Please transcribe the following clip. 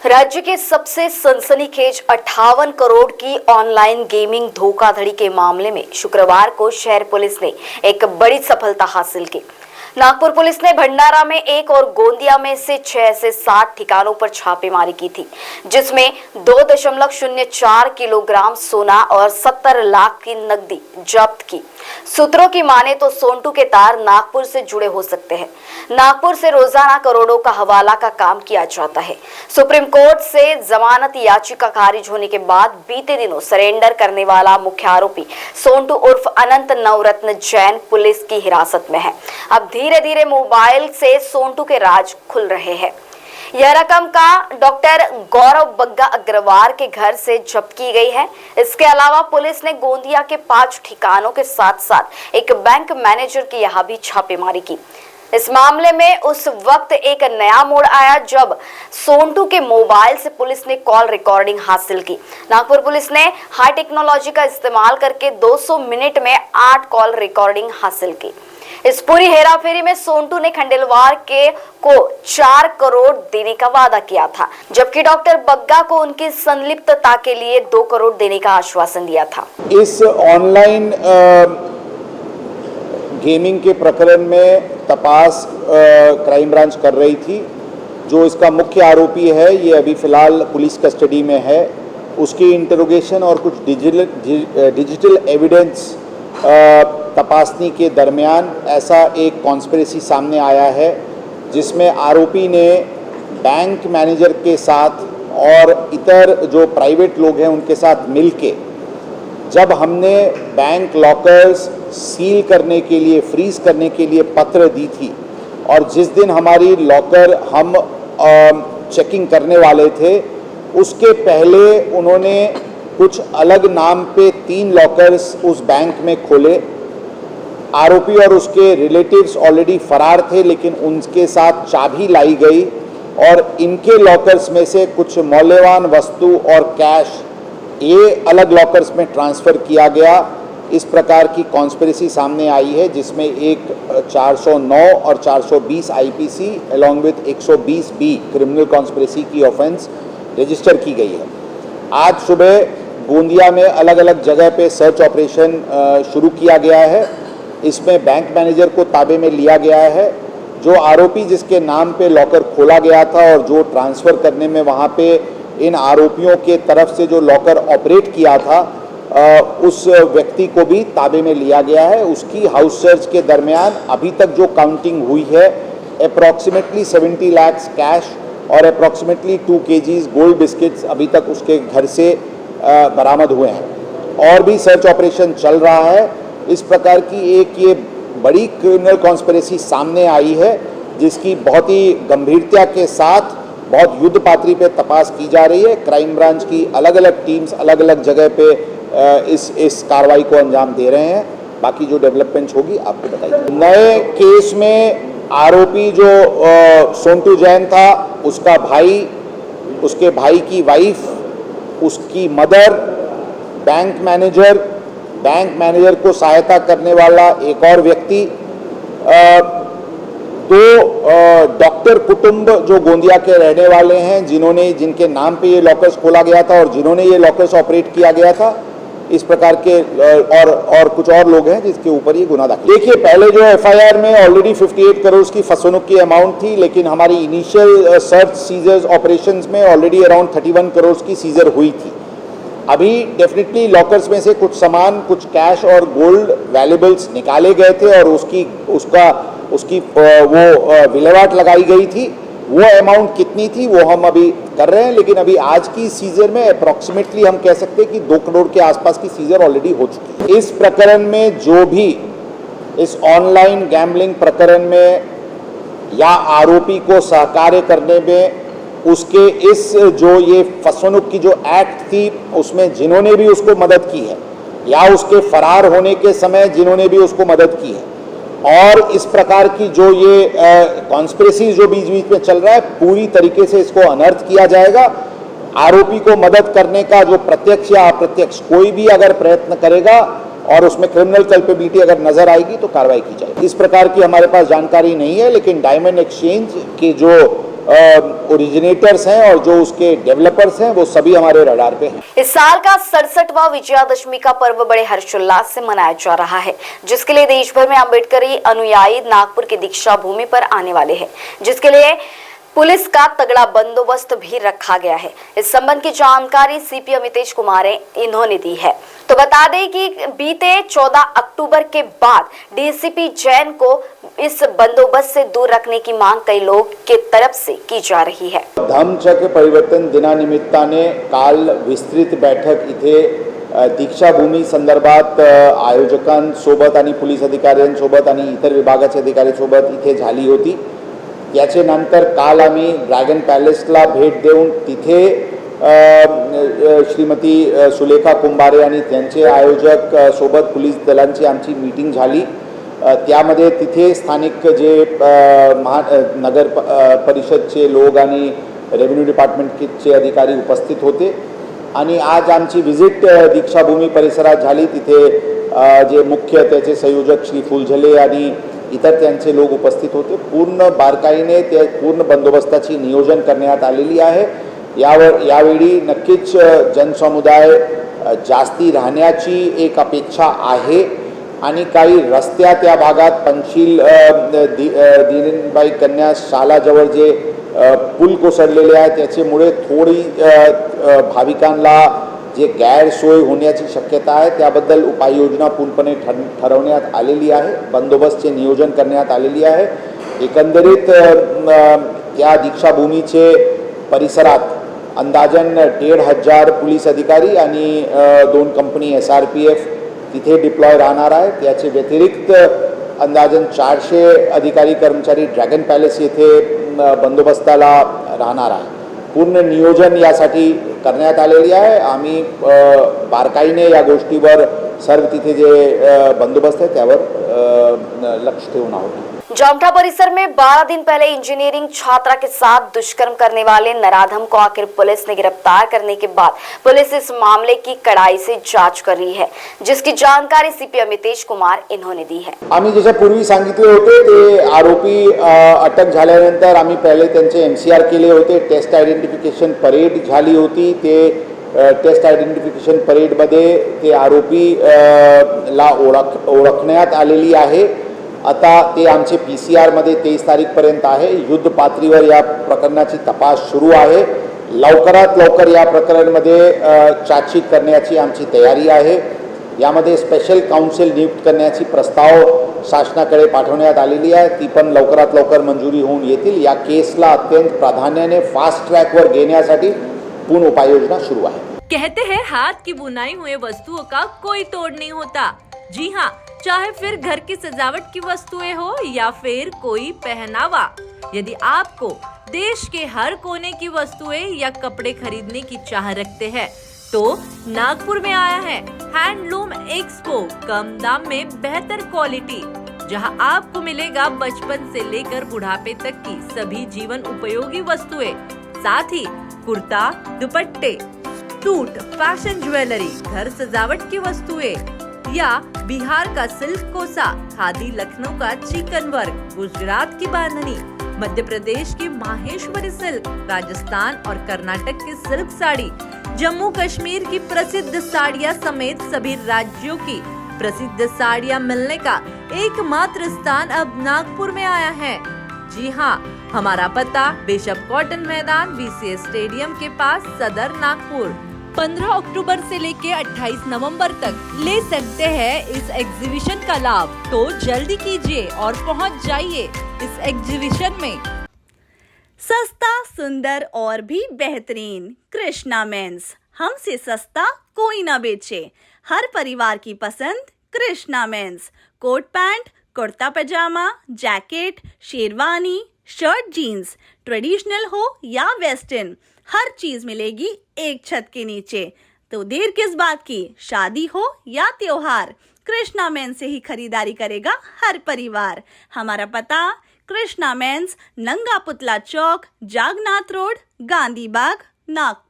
राज्य के सबसे सनसनीखेज 58 करोड़ की ऑनलाइन गेमिंग धोखाधड़ी के मामले में शुक्रवार को शहर पुलिस ने एक बड़ी सफलता हासिल की। नागपुर पुलिस ने भंडारा में एक और गोंदिया में से 6 से 7 ठिकानों पर छापेमारी की थी, जिसमें 2.04 किलोग्राम सोना और 70 लाख की नकदी जब्त की। सूत्रों की माने तो सोंटू के तार नागपुर से जुड़े हो सकते हैं। नागपुर से रोजाना करोड़ों का हवाला का काम किया जाता है। सुप्रीम कोर्ट से जमानत याचिका खारिज होने के बाद बीते दिनों सरेंडर करने वाला मुख्य आरोपी सोंटू उर्फ अनंत नवरत्न जैन पुलिस की हिरासत में है। अब धीरे धीरे मोबाइल से सोंटू के राज खुल रहे हैं। यह रकम का डॉक्टर गौरव बग्गा अग्रवाल के घर से जब्त की गई है। इसके अलावा पुलिस ने गोंदिया के 5 ठिकानों के साथ साथ एक बैंक मैनेजर की यहाँ भी छापेमारी की। इस मामले में उस वक्त एक नया मोड़ आया जब सोंटू के मोबाइल से पुलिस ने कॉल रिकॉर्डिंग हासिल की। नागपुर पुलिस ने हाई टेक्नोलॉजी का इस्तेमाल करके 200 मिनट में 8 कॉल रिकॉर्डिंग हासिल की। इस पूरी हेराफेरी में सोंटू ने खंडेलवाल को 4 करोड़ देने का वादा किया था, जबकि डॉक्टर बग्गा को उनकी संलिप्तता के लिए 2 करोड़ देने का आश्वासन दिया था। इस ऑनलाइन गेमिंग के प्रकरण में तपास क्राइम ब्रांच कर रही थी। जो इसका मुख्य आरोपी है ये अभी फिलहाल पुलिस कस्टडी में है। उसकी इंटरोगेशन और कुछ डिजिटल एविडेंस तपासनी के दरमियान ऐसा एक कॉन्स्पिरेसी सामने आया है, जिसमें आरोपी ने बैंक मैनेजर के साथ और इतर जो प्राइवेट लोग हैं उनके साथ मिलके जब हमने बैंक लॉकर्स सील करने के लिए, फ्रीज करने के लिए पत्र दी थी और जिस दिन हमारी लॉकर हम चेकिंग करने वाले थे, उसके पहले उन्होंने कुछ अलग नाम पे 3 लॉकर्स उस बैंक में खोले। आरोपी और उसके रिलेटिव्स ऑलरेडी फरार थे, लेकिन उनके साथ चाबी लाई गई और इनके लॉकर्स में से कुछ मौल्यवान वस्तु और कैश ये अलग लॉकर्स में ट्रांसफ़र किया गया। इस प्रकार की कॉन्स्पिरेसी सामने आई है, जिसमें एक 409 और 420 IPC along with 120 B criminal conspiracy की ऑफेंस रजिस्टर की गई है। आज सुबह गोंदिया में अलग अलग जगह पे सर्च ऑपरेशन शुरू किया गया है। इसमें बैंक मैनेजर को ताबे में लिया गया है। जो आरोपी जिसके नाम पे लॉकर खोला गया था और जो ट्रांसफ़र करने में वहाँ पे इन आरोपियों के तरफ से जो लॉकर ऑपरेट किया था, उस व्यक्ति को भी ताबे में लिया गया है। उसकी हाउस सर्च के दरमियान अभी तक जो काउंटिंग हुई है, अप्रॉक्सीमेटली 70 लाख कैश और अप्रॉक्सीमेटली 2 kgs गोल्ड बिस्किट्स अभी तक उसके घर से बरामद हुए हैं। और भी सर्च ऑपरेशन चल रहा है। इस प्रकार की एक ये बड़ी क्रिमिनल कॉन्स्पिरेसी सामने आई है, जिसकी बहुत ही गंभीरता के साथ बहुत युद्ध पात्री पे तपास की जा रही है। क्राइम ब्रांच की अलग अलग टीम्स अलग अलग जगह पे इस कार्रवाई को अंजाम दे रहे हैं। बाकी जो डेवलपमेंट होगी आपको बताइए। नए केस में आरोपी जो सोंटू जैन था, उसका भाई, उसके भाई की वाइफ, उसकी मदर, बैंक मैनेजर को सहायता करने वाला एक और व्यक्ति, 2 डॉक्टर कुटुंब जो गोंदिया के रहने वाले हैं, जिनके नाम पे ये लॉकर्स खोला गया था और जिन्होंने ये लॉकर्स ऑपरेट किया गया था। इस प्रकार के और कुछ और लोग हैं जिसके ऊपर ये गुना दाखिल। देखिए, पहले जो एफआईआर में ऑलरेडी 58 करोड़ की फसवनुक की अमाउंट थी, लेकिन हमारी इनिशियल सर्च सीजर्स ऑपरेशंस में ऑलरेडी अराउंड 31 करोड़ की सीजर हुई थी। अभी डेफिनेटली लॉकर्स में से कुछ सामान, कुछ कैश और गोल्ड वैल्यूबल्स निकाले गए थे और उसकी विलेवाट लगाई गई थी। वो अमाउंट कितनी थी वो हम अभी कर रहे हैं, लेकिन अभी आज की सीजर में अप्रॉक्सीमेटली हम कह सकते हैं कि 2 करोड़ के आसपास की सीजर ऑलरेडी हो चुकी है। इस प्रकरण में जो भी इस ऑनलाइन गैम्बलिंग प्रकरण में या आरोपी को सहकार्य करने में उसके इस जो ये फसवनुक की जो एक्ट थी, उसमें जिन्होंने भी उसको मदद की है या उसके फरार होने के समय जिन्होंने भी उसको मदद की है, और इस प्रकार की जो ये कॉन्स्पिरेसी जो बीच बीच में चल रहा है, पूरी तरीके से इसको अनर्थ किया जाएगा। आरोपी को मदद करने का जो प्रत्यक्ष या अप्रत्यक्ष कोई भी अगर प्रयत्न करेगा और उसमें क्रिमिनल कल्पेबिलिटी अगर नजर आएगी तो कार्रवाई की जाएगी। इस प्रकार की हमारे पास जानकारी नहीं है, लेकिन डायमंड एक्सचेंज के जो ओरिजिनेटर्स हैं और जो उसके डेवलपर्स हैं वो सभी हमारे रडार पे हैं। इस साल का 67वां विजयादशमी का पर्व बड़े हर्षोल्लास से मनाया जा रहा है, जिसके लिए देश भर में अम्बेडकरी अनुयायी नागपुर की दीक्षा भूमि पर आने वाले हैं, जिसके लिए पुलिस का तगड़ा बंदोबस्त भी रखा गया है। इस संबंध की जानकारी सीपी अमितेश कुमार इन्होंने दी है। तो बता दें कि बीते 14 अक्टूबर के बाद डीसीपी जैन को इस बंदोबस्त से दूर रखने की मांग कई लोग की तरफ से की जा रही है। धम्मचक्र परिवर्तन दिनानिमित्ताने काल विस्तृत बैठक इथे दीक्षाभूमी संदर्भात आयोजकांसोबत आणि पोलीस अधिकाऱ्यांसोबत आणि इतर विभागाचे अधिकाऱ्यांसोबत इथे झाली होती। याचे नंतर काल आम्ही ड्रॅगन पॅलेसला भेट देऊन तिथे श्रीमती सुलेखा कुंभारे आणि त्यांचे आयोजक सोबत पोलीस दलांची आमची मीटिंग झाली। त्यामध्ये तिथे स्थानिक जे नगर परिषदचे लोक आणि रेव्हेन्यू डिपार्टमेंटचे अधिकारी उपस्थित होते आणि आज आमची व्हिजिट दीक्षाभूमी परिसरात झाली। तिथे जे मुख्य त्याचे संयोजक श्री फुलझले आणि इतर त्यांचे लोक उपस्थित होते। पूर्ण बारकाईने ते पूर्ण बंदोबस्ताची नियोजन करण्यात आलेली आहे। यावेळी नक्कीच जनसमुदाय जास्ती राहण्याची एक अपेक्षा आहे आणि काही रस्त्या त्या भागात पंचशील दीनबाई कन्या शालाजवळ जे पूल कोसळलेले आहे त्याच्यामुळे थोडी भाविकांना जे गैरसोय होण्याची शक्यता आहे त्याबद्दल उपाययोजना पूर्णपणे ठरवण्यात आलेली आहे। बंदोबस्तचे नियोजन करण्यात आलेली आहे। एकंदरीत त्या दीक्षाभूमीचे परिसरात अंदाजन 1,500 पोलीस अधिकारी आणि 2 कंपनी SRPF तिथे डिप्लॉय राहणार आहे। त्याचे व्यतिरिक्त अंदाजन 400 अधिकारी कर्मचारी ड्रॅगन पॅलेस येथे बंदोबस्ताला राहणार आहे। पूर्ण नियोजन यासाठी करण्यात आलेली आहे। आम्ही बारकाईने या गोष्टीवर सर्व तिथे जे बंदोबस्त आहे त्यावर लक्ष ठेवून आहोत। जामठा परिसर में 12 दिन पहले इंजीनियरिंग छात्रा के साथ दुष्कर्म करने वाले नराधम को आखिर पुलिस ने गिरफ्तार करने के बाद पुलिस इस मामले की कड़ाई से जांच कर रही है, जिसकी जानकारी सीपी अमितेश कुमार इन्होंने दी है। आम्ही जसे पूर्वी सांगितले होते ते आरोपी अटक झाल्यानंतर आम्ही पहिले त्यांचे MCR केले होते। टेस्ट आयडेंटिफिकेशन परेड झाली होती। ते टेस्ट आयडेंटिफिकेशन परेडमध्ये ते आरोपी ला ओळखण्यात आलेली आहे। आता ते आमचे PCR मध्ये 23 तारीखपर्यंत आहे। युद्ध पातळीवर या प्रकरणाची तपास सुरू आहे। लवकरात लवकर या प्रकरणामध्ये चार्जशीट करण्याची आमची तयारी आहे। यामध्ये स्पेशल काउन्सिल नियुक्त करण्याची प्रस्ताव शासनाकडे पाठवण्यात आलेली आहे। ती पण लवकरात लवकर मंजुरी होऊन येतील। या केसला अत्यंत प्राधान्याने फास्ट ट्रॅकवर घेण्यासाठी पूर्ण उपाययोजना सुरू आहे। कहते हैं हाथ की बुनाई हुए वस्तुओं का कोई तोड़ नहीं होता। जी हाँ, चाहे फिर घर की सजावट की वस्तुएं हो या फिर कोई पहनावा, यदि आपको देश के हर कोने की वस्तुएं या कपड़े खरीदने की चाह रखते हैं तो नागपुर में आया है हैंडलूम एक्सपो। कम दाम में बेहतर क्वालिटी, जहां आपको मिलेगा बचपन से लेकर बुढ़ापे तक की सभी जीवन उपयोगी वस्तुएं, साथ ही कुर्ता, दुपट्टे, सूट, फैशन ज्वेलरी, घर सजावट की वस्तुएं या बिहार का सिल्क कोसा, खादी लखनऊ का चिकन वर्क, गुजरात की बांधनी, मध्य प्रदेश की माहेश्वरी सिल्क, राजस्थान और कर्नाटक की सिल्क साड़ी, जम्मू कश्मीर की प्रसिद्ध साड़ियां समेत सभी राज्यों की प्रसिद्ध साड़ियां मिलने का एकमात्र स्थान अब नागपुर में आया है। जी हाँ, हमारा पता बिशप कॉटन मैदान VCS स्टेडियम के पास सदर नागपुर। 15 अक्टूबर से लेके 28 नवंबर तक ले सकते हैं इस एग्जीबिशन का लाभ। तो जल्दी कीजिए और पहुंच जाइए इस एग्जीबिशन में। सस्ता, सुंदर और भी बेहतरीन कृष्णा मेंस, हमसे सस्ता कोई ना बेचे। हर परिवार की पसंद Krishna mens. Coat pant, kurta pyjama, jacket, sherwani, shirt, jeans, traditional हो या वेस्टर्न, हर चीज मिलेगी एक छत के नीचे। तो देर किस बात की, शादी हो या त्योहार, कृष्णा मेंस से ही खरीदारी करेगा हर परिवार। हमारा पता कृष्णा मेंस, नंगा पुतला चौक, जागनाथ रोड, गांधी बाग, नागपुर।